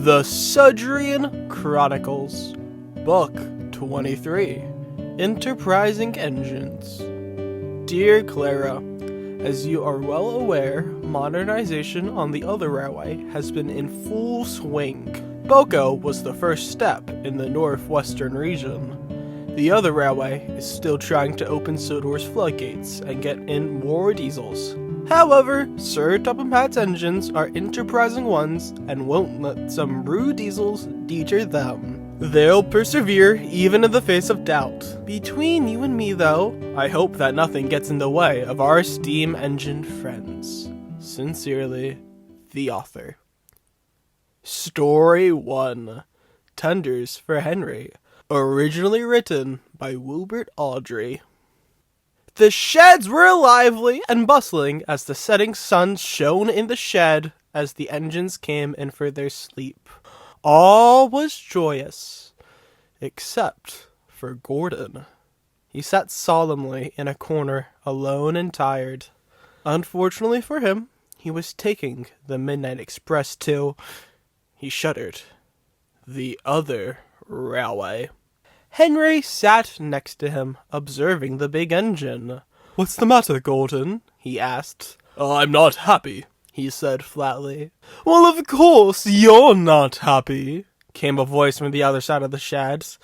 The Sudrian Chronicles, Book 23, Enterprising Engines. Dear Clara, as you are well aware, modernization on the other railway has been in full swing. Boko was the first step in the northwestern region. The other railway is still trying to open Sodor's floodgates and get in more diesels. However, Sir Tuppenpat's engines are enterprising ones and won't let some rude diesels deter them. They'll persevere even in the face of doubt. Between you and me, though, I hope that nothing gets in the way of our steam engine friends. Sincerely, the author. Story 1. Tenders for Henry. Originally written by Wilbert Awdry. The sheds were lively and bustling as the setting sun shone in the shed as the engines came in for their sleep. All was joyous, except for Gordon. He sat solemnly in a corner, alone and tired. Unfortunately for him, he was taking the midnight express to, he shuddered, the other railway. Henry sat next to him, observing the big engine. "What's the matter, Gordon?" he asked. "I'm not happy," he said flatly. "Well, of course you're not happy," came a voice from the other side of the sheds.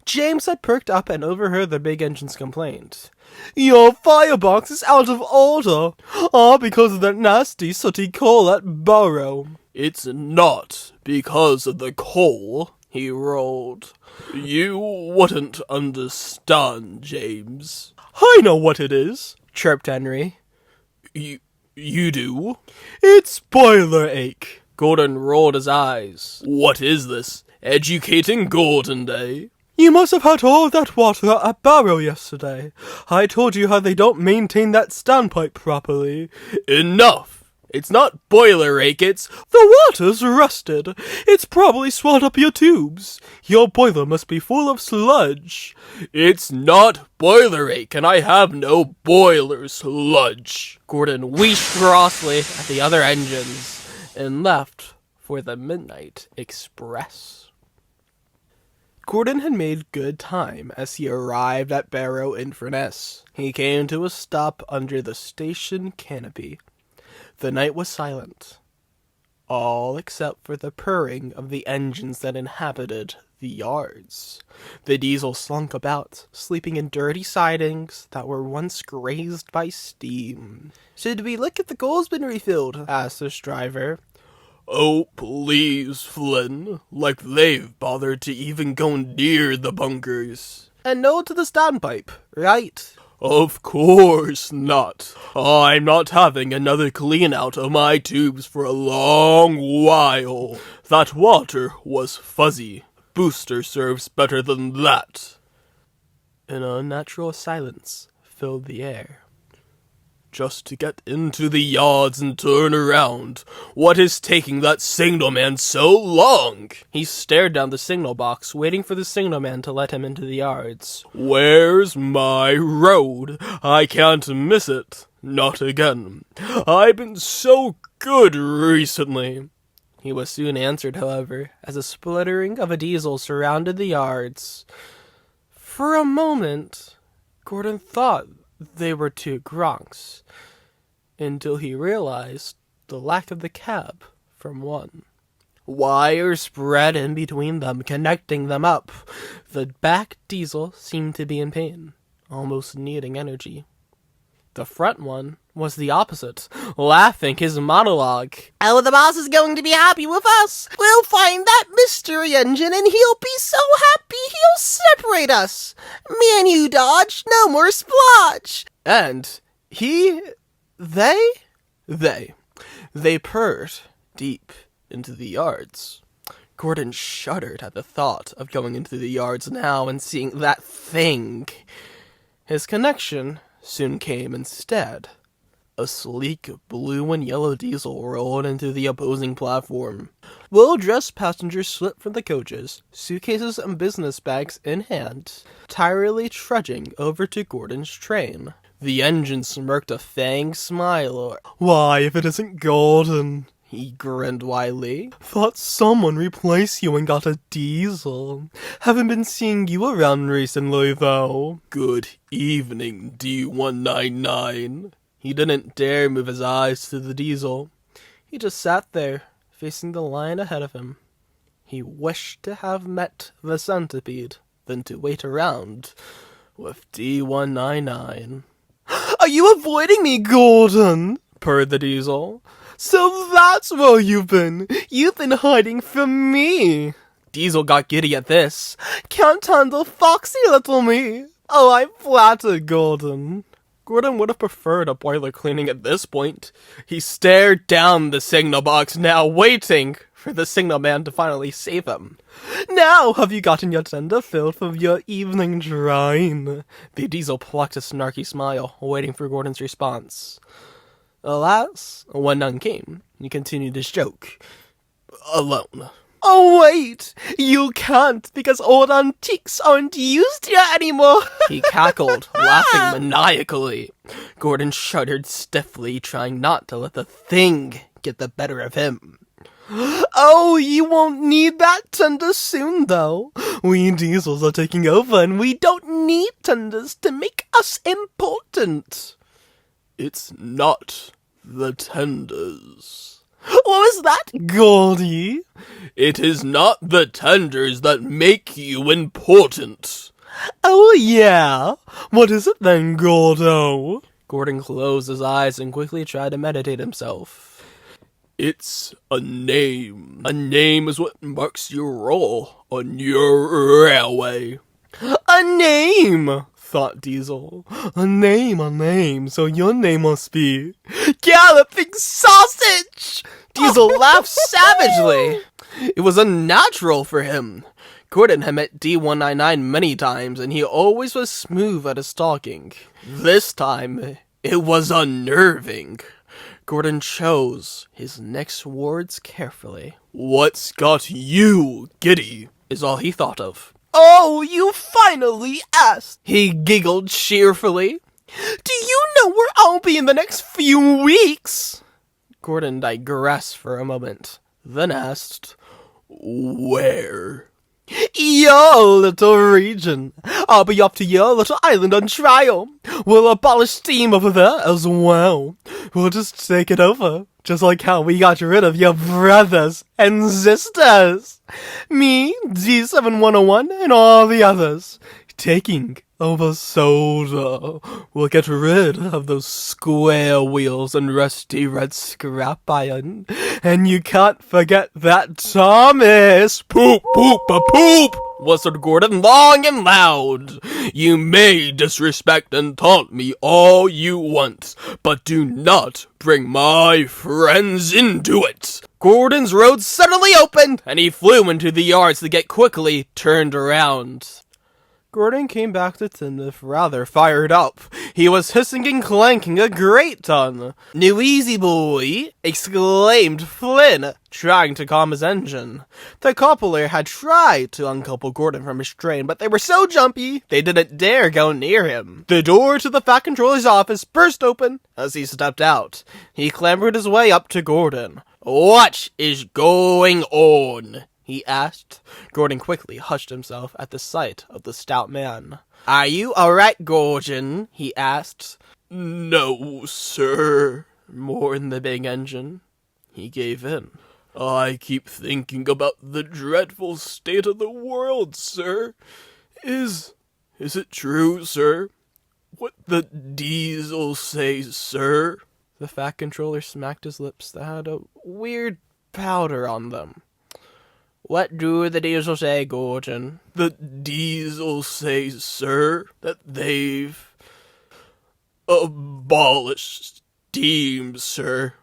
James had perked up and overheard the big engine's complaint. "Your firebox is out of order, all because of that nasty sooty coal at Barrow." "It's not because of the coal," he rolled. "You wouldn't understand, James." "I know what it is," chirped Henry. You do? "It's boiler ache." Gordon rolled his eyes. "What is this? Educating Gordon Day?" "You must have had all that water at Barrow yesterday. I told you how they don't maintain that standpipe properly." "Enough! It's not boiler ache, it's—" "The water's rusted. It's probably swelled up your tubes. Your boiler must be full of sludge." "It's not boiler ache, and I have no boiler sludge." Gordon wheezed crossly at the other engines and left for the midnight express. Gordon had made good time as he arrived at Barrow Inverness. He came to a stop under the station canopy. The night was silent, all except for the purring of the engines that inhabited the yards. The diesel slunk about, sleeping in dirty sidings that were once grazed by steam. "Should we look if the coal's been refilled?" asked the driver. "Oh, please, Flynn. Like they've bothered to even go near the bunkers." "And no to the standpipe, right?" "Of course not. I'm not having another clean out of my tubes for a long while. That water was fuzzy. Booster serves better than that." An unnatural silence filled the air. "Just to get into the yards and turn around. What is taking that signalman so long?" He stared down the signal box, waiting for the signalman to let him into the yards. "Where's my road? I can't miss it. Not again. I've been so good recently." He was soon answered, however, as a sputtering of a diesel surrounded the yards. For a moment, Gordon thought they were two Gronks, until he realized the lack of the cab from one. Wires spread in between them, connecting them up. The back diesel seemed to be in pain, almost needing energy. The front one was the opposite, laughing his monologue. "Oh, the boss is going to be happy with us. We'll find that mystery engine and he'll be so happy he'll separate us. Me and you, Dodge, no more splodge." And they purred deep into the yards. Gordon shuddered at the thought of going into the yards now and seeing that thing. His connection soon came instead. A sleek blue and yellow diesel rolled into the opposing platform. Well-dressed passengers slipped from the coaches, suitcases and business bags in hand, tirelessly trudging over to Gordon's train. The engine smirked a fang smile. "Why, if it isn't Gordon," He grinned widely. Thought someone replaced you and got a diesel. Haven't been seeing you around recently, though. Good evening, D199. He didn't dare move his eyes to the diesel. He just sat there, facing the line ahead of him. He wished to have met the centipede, than to wait around with D199. Are you avoiding me, Gordon? Purred the diesel. So that's where you've been. You've been hiding from me. Diesel got giddy at this. Can't handle foxy little me. Oh, I flattered Gordon. Gordon would have preferred a boiler cleaning at this point. He stared down the signal box, now waiting for the signal man to finally save him. Now have you gotten your tender fill for your evening drine? The diesel plucked a snarky smile, waiting for Gordon's response. Alas, when none came, he continued his joke. Alone. Oh, wait! You can't, because old antiques aren't used here anymore! He cackled, laughing maniacally. Gordon shuddered stiffly, trying not to let the thing get the better of him. Oh, you won't need that tender soon, though. We diesels are taking over, and we don't need tenders to make us important. It's not the tenders. What was that, Goldie? It is not the tenders that make you important. Oh, yeah? What is it then, Gordo? Gordon closed his eyes and quickly tried to meditate himself. It's a name. A name is what marks your role on your railway. A name, thought Diesel. A name, so your name must be Galloping Sausage! Diesel laughed savagely. It was unnatural for him. Gordon had met D199 many times, and he always was smooth at his talking. This time, it was unnerving. Gordon chose his next words carefully. What's got you giddy, is all he thought of. Oh, you finally asked, he giggled cheerfully. Do you know where I'll be in the next few weeks? Gordon digressed for a moment, then asked, where? Your little region. I'll be off to your little island on trial. We'll abolish steam over there as well. We'll just take it over, just like how we got rid of your brothers and sisters. Me, D7101, and all the others. Taking over Soda. We'll get rid of those square wheels and rusty red scrap iron. And you can't forget that Thomas. Poop, poop, a poop, whistled Gordon long and loud. You may disrespect and taunt me all you want, but do not bring my friends into it. Gordon's road suddenly opened, and he flew into the yards to get quickly turned around. Gordon came back to Tindif rather fired up. He was hissing and clanking a great ton. "New easy, boy!" exclaimed Flynn, trying to calm his engine. The coupler had tried to uncouple Gordon from his train, but they were so jumpy, they didn't dare go near him. The door to the Fat Controller's office burst open as he stepped out. He clambered his way up to Gordon. "What is going on?" he asked. Gordon quickly hushed himself at the sight of the stout man. "Are you alright, Gordon?" he asked. "No, sir," mourned the big engine. He gave in. "I keep thinking about the dreadful state of the world, sir. Is it true, sir? What the diesel says, sir?" The Fat Controller smacked his lips that had a weird powder on them. "What do the diesel say, Gordon?" "The diesel says, sir, that they've abolished steam, sir."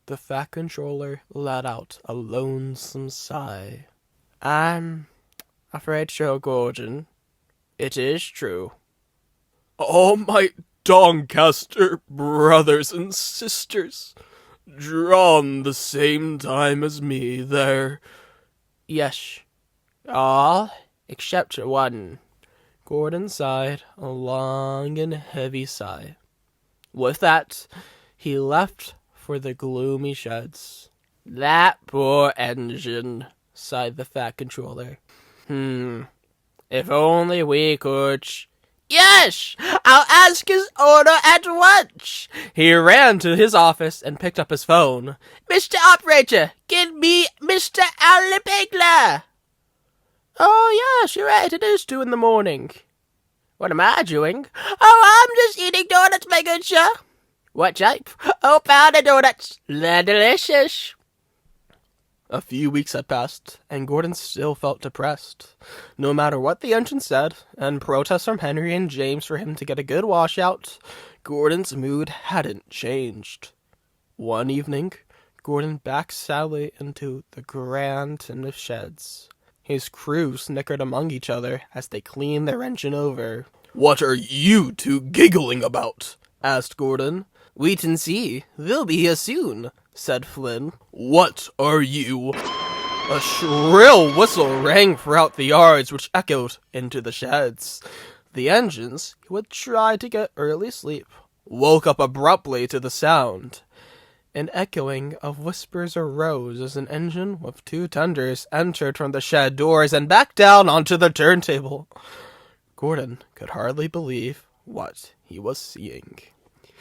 The Fat Controller let out a lonesome sigh. "I'm afraid so, Gordon. It is true." "All my Doncaster brothers and sisters, drawn the same time as me, there." "Yes, all except one." Gordon sighed a long and heavy sigh. With that, he left for the gloomy sheds. "That poor engine," sighed the Fat Controller. If only we could... Yes! I'll ask his order at once! He ran to his office and picked up his phone. "Mr. Operator, give me Mr. Alipegla!" "Oh, yes, you're right. It is 2 in the morning. What am I doing?" "Oh, I'm just eating donuts, my good sir." "What type?" "Oh, powder donuts. They're delicious." A few weeks had passed, and Gordon still felt depressed. No matter what the engine said, and protests from Henry and James for him to get a good washout, Gordon's mood hadn't changed. One evening, Gordon backed Sally into the grand tin of sheds. His crew snickered among each other as they cleaned their engine over. "What are you two giggling about?" asked Gordon. "Wait and see. They'll be here soon," said Flynn. "What are you—" A shrill whistle rang throughout the yards, which echoed into the sheds. The engines, who had tried to get early sleep, woke up abruptly to the sound. An echoing of whispers arose as an engine with 2 tenders entered from the shed doors and backed down onto the turntable. Gordon could hardly believe what he was seeing.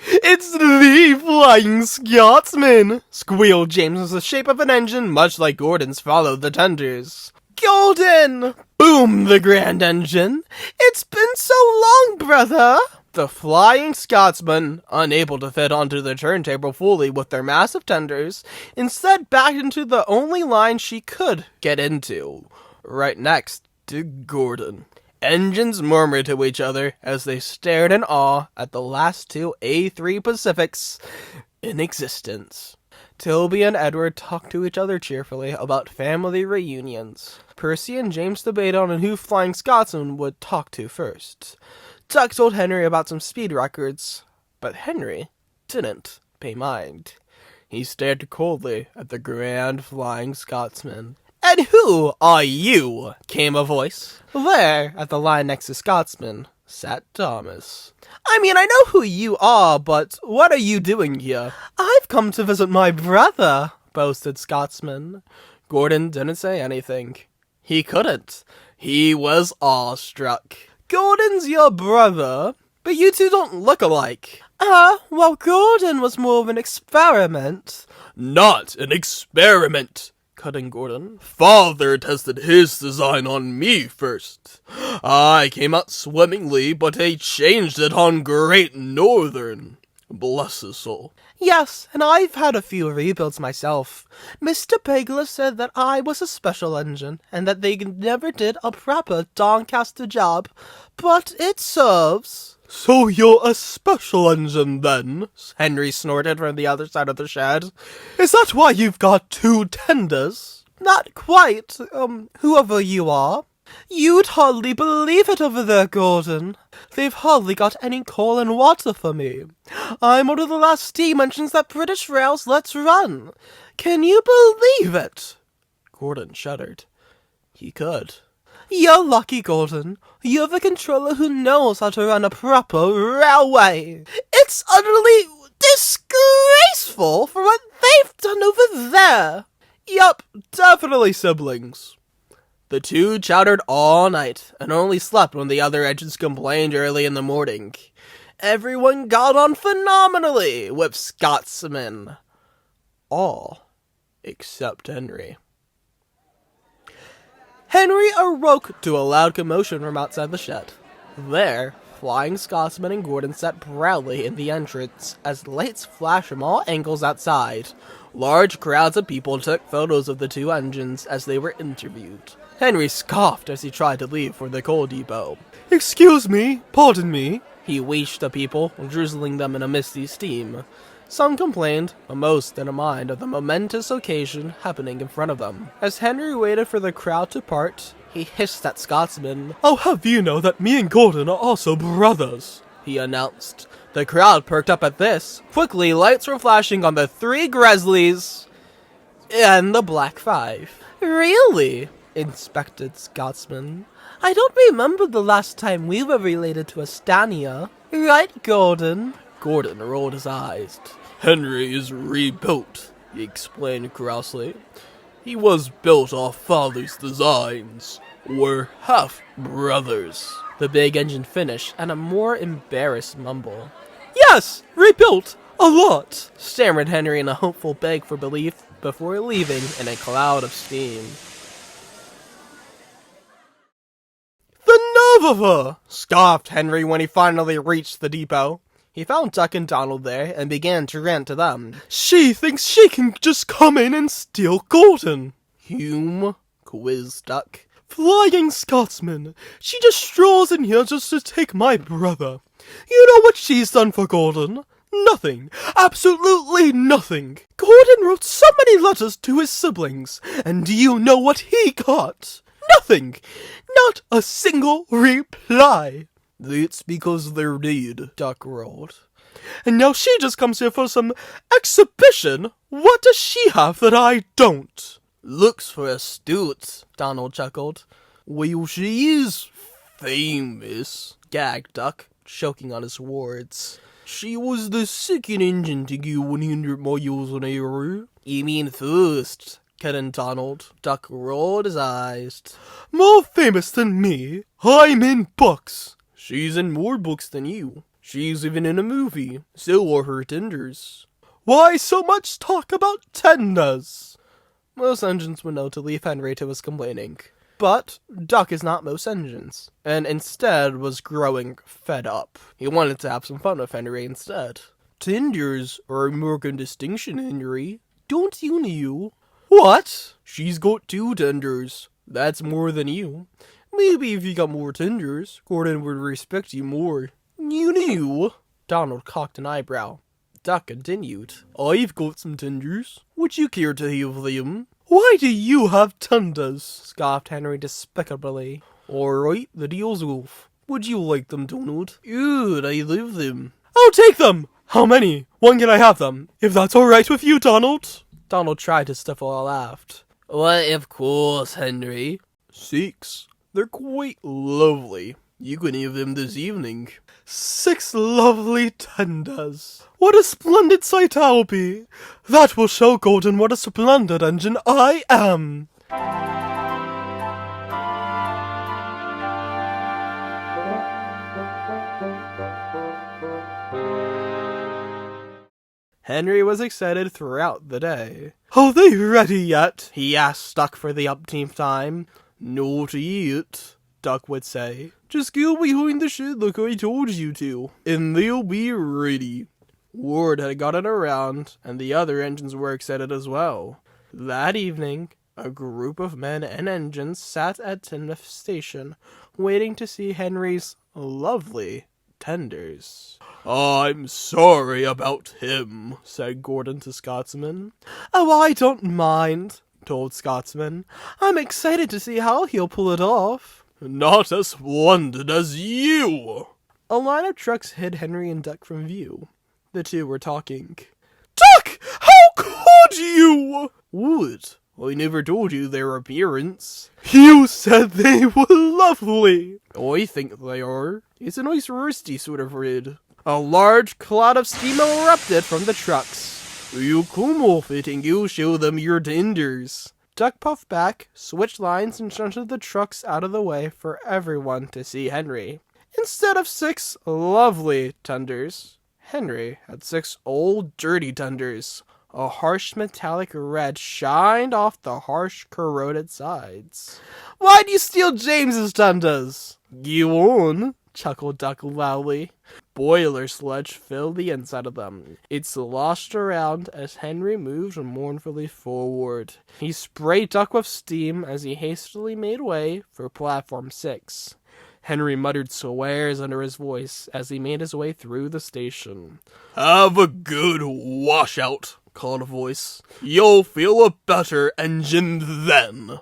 "It's the Flying Scotsman!" squealed James as the shape of an engine, much like Gordon's, followed the tenders. "Gordon!" boomed the grand engine. "It's been so long, brother!" The Flying Scotsman, unable to fit onto the turntable fully with their massive tenders, instead backed into the only line she could get into, right next to Gordon. Engines murmured to each other as they stared in awe at the last 2 A3 Pacifics in existence. Toby and Edward talked to each other cheerfully about family reunions. Percy and James debated on who Flying Scotsman would talk to first. Tuck told Henry about some speed records, but Henry didn't pay mind. He stared coldly at the grand Flying Scotsman. "And who are you?" came a voice. There, at the line next to Scotsman, sat Thomas. "I mean, I know who you are, but what are you doing here?" "I've come to visit my brother," boasted Scotsman. Gordon didn't say anything. He couldn't. He was awestruck. "Gordon's your brother, but you two don't look alike." Well, Gordon was more of an experiment." "Not an experiment," cut in Gordon. "Father tested his design on me first. I came out swimmingly, but they changed it on Great Northern. Bless his soul." "Yes, and I've had a few rebuilds myself. Mr. Pegler said that I was a special engine, and that they never did a proper Doncaster job, but it serves." "So you're a special engine, then?" Henry snorted from the other side of the shed. "Is that why you've got 2 tenders?" "Not quite, whoever you are." "You'd hardly believe it over there, Gordon. They've hardly got any coal and water for me. I'm one of the last steam engines that British Rails lets run. Can you believe it?" Gordon shuddered. He could. "You're lucky, Gordon. You're the controller who knows how to run a proper railway. It's utterly disgraceful for what they've done over there." "Yup, definitely siblings." The 2 chattered all night, and only slept when the other engines complained early in the morning. Everyone got on phenomenally with Scotsman. All except Henry. Henry awoke to a loud commotion from outside the shed. There, Flying Scotsman and Gordon sat proudly in the entrance as lights flashed from all angles outside. Large crowds of people took photos of the 2 engines as they were interviewed. Henry scoffed as he tried to leave for the coal depot. "Excuse me, pardon me," he wheezed to people, drizzling them in a misty steam. Some complained, but most didn't mind of the momentous occasion happening in front of them. As Henry waited for the crowd to part, he hissed at Scotsman. "I'll have you know that me and Gordon are also brothers," he announced. The crowd perked up at this. Quickly, lights were flashing on the 3 Gresleys and the Black 5. "Really?" inspected Scotsman. "I don't remember the last time we were related to a Stania. Right, Gordon?" Gordon rolled his eyes. Henry is rebuilt, he explained crossly. He was built off Father's designs. We're half-brothers. The big engine finished, and a more embarrassed mumble. Yes, rebuilt, a lot, stammered Henry in a hopeful beg for belief before leaving in a cloud of steam. The nerve of her! Scoffed Henry when he finally reached the depot. He found Duck and Donald there and began to rant to them. She thinks she can just come in and steal Gordon. Hume, quizzed Duck. Flying Scotsman. She just strolls in here just to take my brother. You know what she's done for Gordon? Nothing. Absolutely nothing. Gordon wrote so many letters to his siblings, and do you know what he got? Nothing. Not a single reply. That's because they're dead, Duck rolled. And now she just comes here for some exhibition? What does she have that I don't? Looks for astute, Donald chuckled. Well, she is famous, gagged Duck, choking on his words. She was the second engine to go 100 miles an hour. You mean first, cut in Donald. Duck rolled his eyes. More famous than me? I'm in books. She's in more books than you. She's even in a movie. So are her tenders. Why so much talk about tenders? Most engines would know to leave Henry to his complaining. But Duck is not most engines, and instead was growing fed up. He wanted to have some fun with Henry instead. Tenders are American distinction, Henry. Don't you know? What? She's got 2 tenders. That's more than you. Maybe if you got more tenders, Gordon would respect you more. You knew? Donald cocked an eyebrow. Duck continued. I've got some tenders. Would you care to have them? Why do you have tenders? Scoffed Henry despicably. Alright, the deal's off. Would you like them, Donald? Good, I love them. I'll take them! How many? When can I have them? If that's alright with you, Donald? Donald tried to stifle a laugh. Why, of course, Henry. 6. They're quite lovely. You can have them this evening. 6 lovely tenders. What a splendid sight I'll be. That will show Gordon what a splendid engine I am. Henry was excited throughout the day. Are they ready yet? He asked Duck for the umpteenth time. Not yet, Duck would say. Just go behind the shed like I told you to, and they'll be ready. Word had gotten around, and the other engines were excited as well. That evening, a group of men and engines sat at Tinmouth Station, waiting to see Henry's lovely tenders. I'm sorry about him, said Gordon to Scotsman. Oh, I don't mind, told Scotsman. I'm excited to see how he'll pull it off. Not as splendid as you! A line of trucks hid Henry and Duck from view. The two were talking. Duck! How could you? What? I never told you their appearance. You said they were lovely. I think they are. It's a nice rusty sort of red. A large cloud of steam erupted from the trucks. You come off it and you show them your tenders. Duck puffed back, switched lines, and shunted the trucks out of the way for everyone to see Henry. Instead of 6 lovely tenders, Henry had 6 old dirty tenders. A harsh metallic red shined off the harsh corroded sides. Why'd you steal James's tenders? You on, chuckled Duck loudly. Boiler sludge filled the inside of them. It sloshed around as Henry moved mournfully forward. He sprayed Duck with steam as he hastily made way for platform 6. Henry muttered swears under his voice as he made his way through the station. Have a good washout, called a voice. You'll feel a better engine then.